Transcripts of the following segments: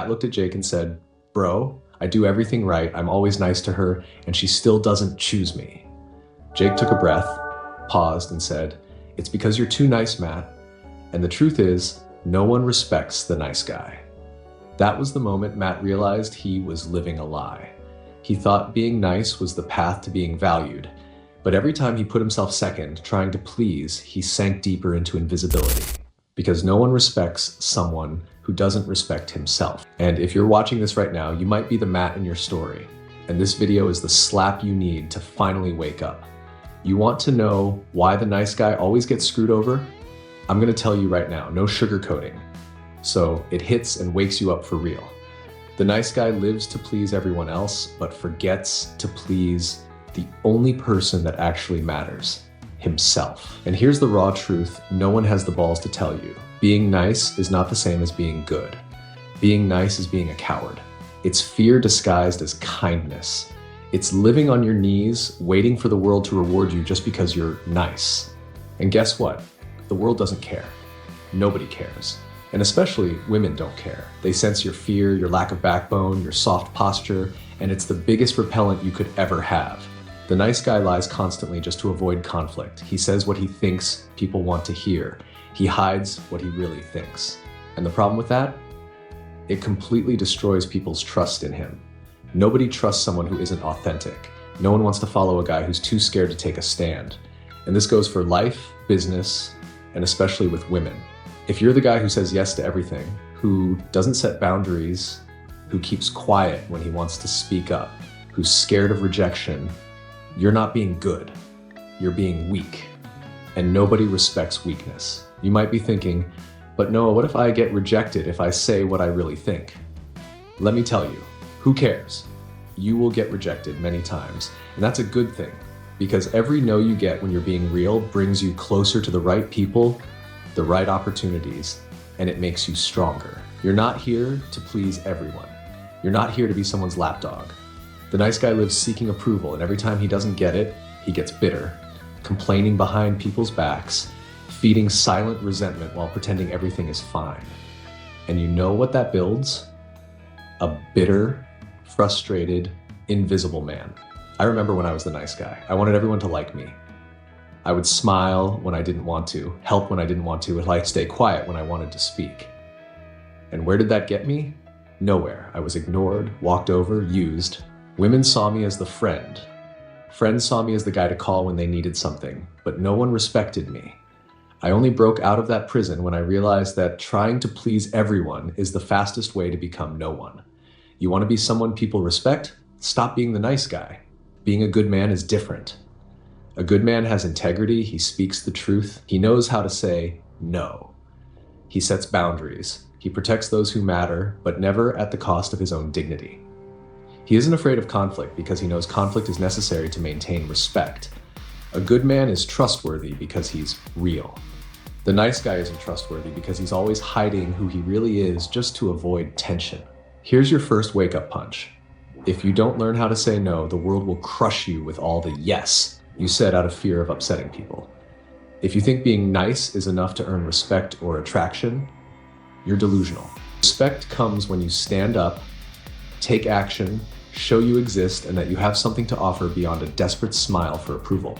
Matt looked at Jake and said, "Bro, I do everything right. I'm always nice to her, and she still doesn't choose me." Jake took a breath, paused, and said, "It's because you're too nice, Matt. And the truth is, no one respects the nice guy." That was the moment Matt realized he was living a lie. He thought being nice was the path to being valued, but every time he put himself second, trying to please, he sank deeper into invisibility. Because no one respects someone who doesn't respect himself. And if you're watching this right now, you might be the Matt in your story, and this video is the slap you need to finally wake up. You want to know why the nice guy always gets screwed over? I'm gonna tell you right now, no sugarcoating. So it hits and wakes you up for real. The nice guy lives to please everyone else, but forgets to please the only person that actually matters, himself. And here's the raw truth no one has the balls to tell you. Being nice is not the same as being good. Being nice is being a coward. It's fear disguised as kindness. It's living on your knees, waiting for the world to reward you just because you're nice. And guess what? The world doesn't care. Nobody cares. And especially women don't care. They sense your fear, your lack of backbone, your soft posture, and it's the biggest repellent you could ever have. The nice guy lies constantly just to avoid conflict. He says what he thinks people want to hear. He hides what he really thinks. And the problem with that? It completely destroys people's trust in him. Nobody trusts someone who isn't authentic. No one wants to follow a guy who's too scared to take a stand. And this goes for life, business, and especially with women. If you're the guy who says yes to everything, who doesn't set boundaries, who keeps quiet when he wants to speak up, who's scared of rejection, you're not being good. You're being weak. And nobody respects weakness. You might be thinking, but Noah, what if I get rejected if I say what I really think? Let me tell you, who cares? You will get rejected many times, and that's a good thing, because every no you get when you're being real brings you closer to the right people, the right opportunities, and it makes you stronger. You're not here to please everyone. You're not here to be someone's lapdog. The nice guy lives seeking approval, and every time he doesn't get it, he gets bitter, complaining behind people's backs, feeding silent resentment while pretending everything is fine. And you know what that builds? A bitter, frustrated, invisible man. I remember when I was the nice guy. I wanted everyone to like me. I would smile when I didn't want to, help when I didn't want to, and I'd stay quiet when I wanted to speak. And where did that get me? Nowhere. I was ignored, walked over, used. Women saw me as the friend. Friends saw me as the guy to call when they needed something, but no one respected me. I only broke out of that prison when I realized that trying to please everyone is the fastest way to become no one. You want to be someone people respect? Stop being the nice guy. Being a good man is different. A good man has integrity, he speaks the truth, he knows how to say no. He sets boundaries, he protects those who matter, but never at the cost of his own dignity. He isn't afraid of conflict because he knows conflict is necessary to maintain respect. A good man is trustworthy because he's real. The nice guy isn't trustworthy because he's always hiding who he really is just to avoid tension. Here's your first wake-up punch. If you don't learn how to say no, the world will crush you with all the yes you said out of fear of upsetting people. If you think being nice is enough to earn respect or attraction, you're delusional. Respect comes when you stand up, take action, show you exist, and that you have something to offer beyond a desperate smile for approval.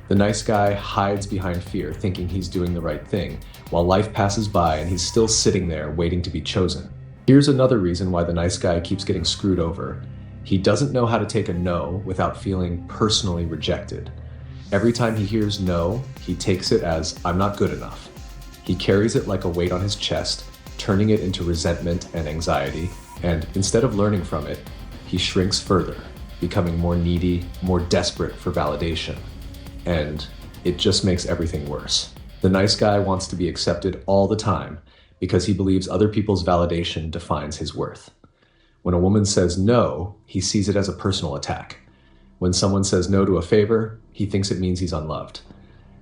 The nice guy hides behind fear, thinking he's doing the right thing, while life passes by and he's still sitting there waiting to be chosen. Here's another reason why the nice guy keeps getting screwed over. He doesn't know how to take a no without feeling personally rejected. Every time he hears no, he takes it as, I'm not good enough. He carries it like a weight on his chest, turning it into resentment and anxiety, and instead of learning from it, he shrinks further, becoming more needy, more desperate for validation. And it just makes everything worse. The nice guy wants to be accepted all the time because he believes other people's validation defines his worth. When a woman says no, he sees it as a personal attack. When someone says no to a favor, he thinks it means he's unloved.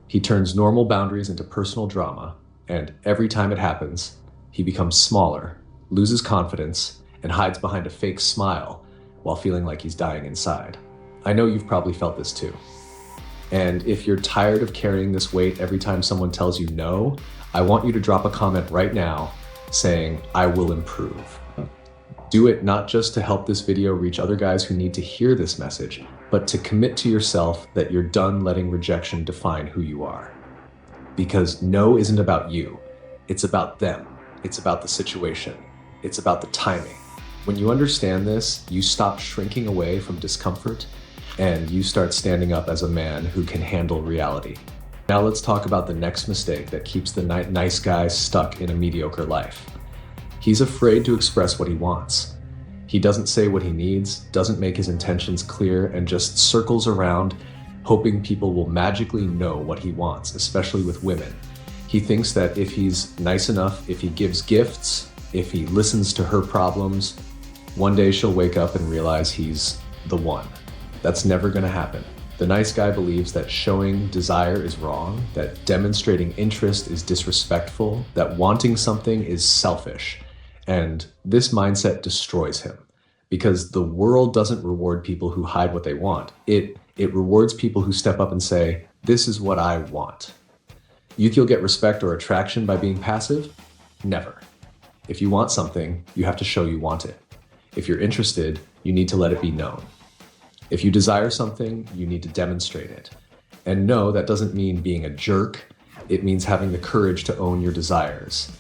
He turns normal boundaries into personal drama, and every time it happens, he becomes smaller, loses confidence, and hides behind a fake smile while feeling like he's dying inside. I know you've probably felt this too. And if you're tired of carrying this weight every time someone tells you no, I want you to drop a comment right now saying, I will improve. Do it not just to help this video reach other guys who need to hear this message, but to commit to yourself that you're done letting rejection define who you are. Because no isn't about you. It's about them. It's about the situation. It's about the timing. When you understand this, you stop shrinking away from discomfort and you start standing up as a man who can handle reality. Now let's talk about the next mistake that keeps the nice guy stuck in a mediocre life. He's afraid to express what he wants. He doesn't say what he needs, doesn't make his intentions clear, and just circles around hoping people will magically know what he wants, especially with women. He thinks that if he's nice enough, if he gives gifts, if he listens to her problems, one day she'll wake up and realize he's the one. That's never gonna happen. The nice guy believes that showing desire is wrong, that demonstrating interest is disrespectful, that wanting something is selfish. And this mindset destroys him because the world doesn't reward people who hide what they want. It rewards people who step up and say, this is what I want. You think you'll get respect or attraction by being passive? Never. If you want something, you have to show you want it. If you're interested, you need to let it be known. If you desire something, you need to demonstrate it. And no, that doesn't mean being a jerk. It means having the courage to own your desires.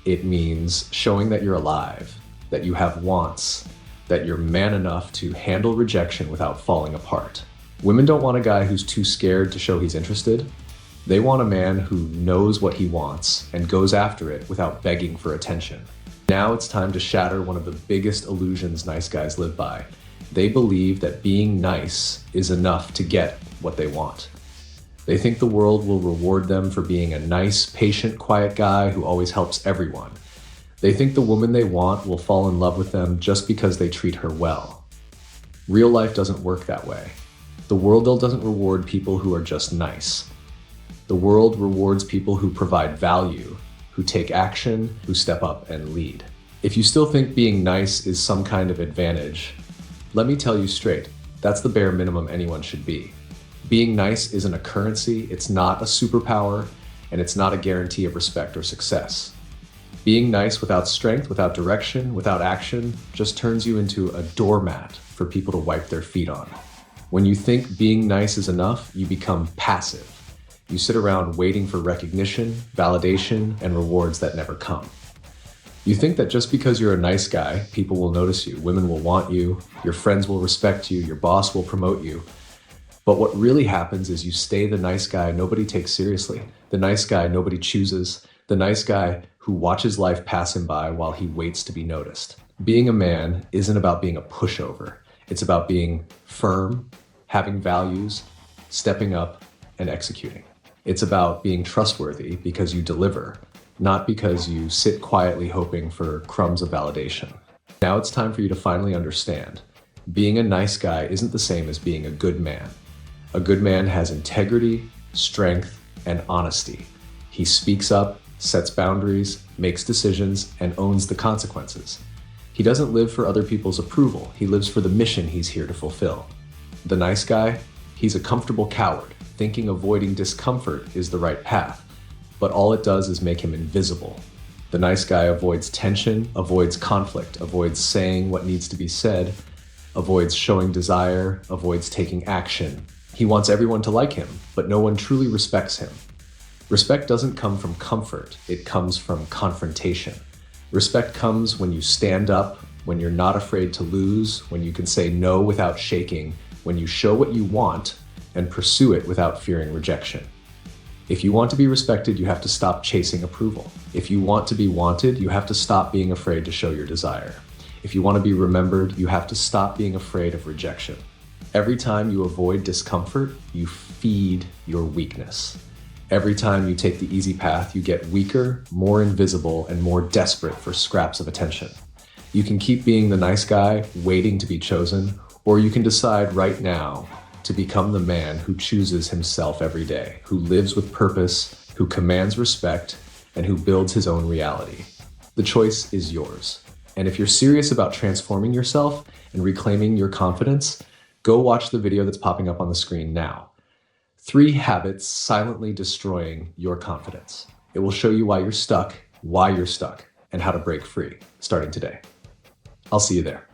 It means showing that you're alive, that you have wants, that you're man enough to handle rejection without falling apart. Women don't want a guy who's too scared to show he's interested. They want a man who knows what he wants and goes after it without begging for attention. Now it's time to shatter one of the biggest illusions nice guys live by. They believe that being nice is enough to get what they want. They think the world will reward them for being a nice, patient, quiet guy who always helps everyone. They think the woman they want will fall in love with them just because they treat her well. Real life doesn't work that way. The world doesn't reward people who are just nice. The world rewards people who provide value, who take action, who step up and lead. If you still think being nice is some kind of advantage, let me tell you straight, that's the bare minimum anyone should be. Being nice isn't a currency, it's not a superpower, and it's not a guarantee of respect or success. Being nice without strength, without direction, without action, just turns you into a doormat for people to wipe their feet on. When you think being nice is enough, you become passive. You sit around waiting for recognition, validation, and rewards that never come. You think that just because you're a nice guy, people will notice you, women will want you, your friends will respect you, your boss will promote you. But what really happens is you stay the nice guy nobody takes seriously, the nice guy nobody chooses, the nice guy who watches life pass him by while he waits to be noticed. Being a man isn't about being a pushover. It's about being firm, having values, stepping up, and executing. It's about being trustworthy because you deliver, not because you sit quietly hoping for crumbs of validation. Now it's time for you to finally understand. Being a nice guy isn't the same as being a good man. A good man has integrity, strength, and honesty. He speaks up, sets boundaries, makes decisions, and owns the consequences. He doesn't live for other people's approval. He lives for the mission he's here to fulfill. The nice guy, he's a comfortable coward, thinking avoiding discomfort is the right path, but all it does is make him invisible. The nice guy avoids tension, avoids conflict, avoids saying what needs to be said, avoids showing desire, avoids taking action. He wants everyone to like him, but no one truly respects him. Respect doesn't come from comfort, it comes from confrontation. Respect comes when you stand up, when you're not afraid to lose, when you can say no without shaking, when you show what you want and pursue it without fearing rejection. If you want to be respected, you have to stop chasing approval. If you want to be wanted, you have to stop being afraid to show your desire. If you want to be remembered, you have to stop being afraid of rejection. Every time you avoid discomfort, you feed your weakness. Every time you take the easy path, you get weaker, more invisible, and more desperate for scraps of attention. You can keep being the nice guy, waiting to be chosen, or you can decide right now to become the man who chooses himself every day, who lives with purpose, who commands respect, and who builds his own reality. The choice is yours. And if you're serious about transforming yourself and reclaiming your confidence, go watch the video that's popping up on the screen now. 3 habits silently destroying your confidence. It will show you why you're stuck, and how to break free, starting today. I'll see you there.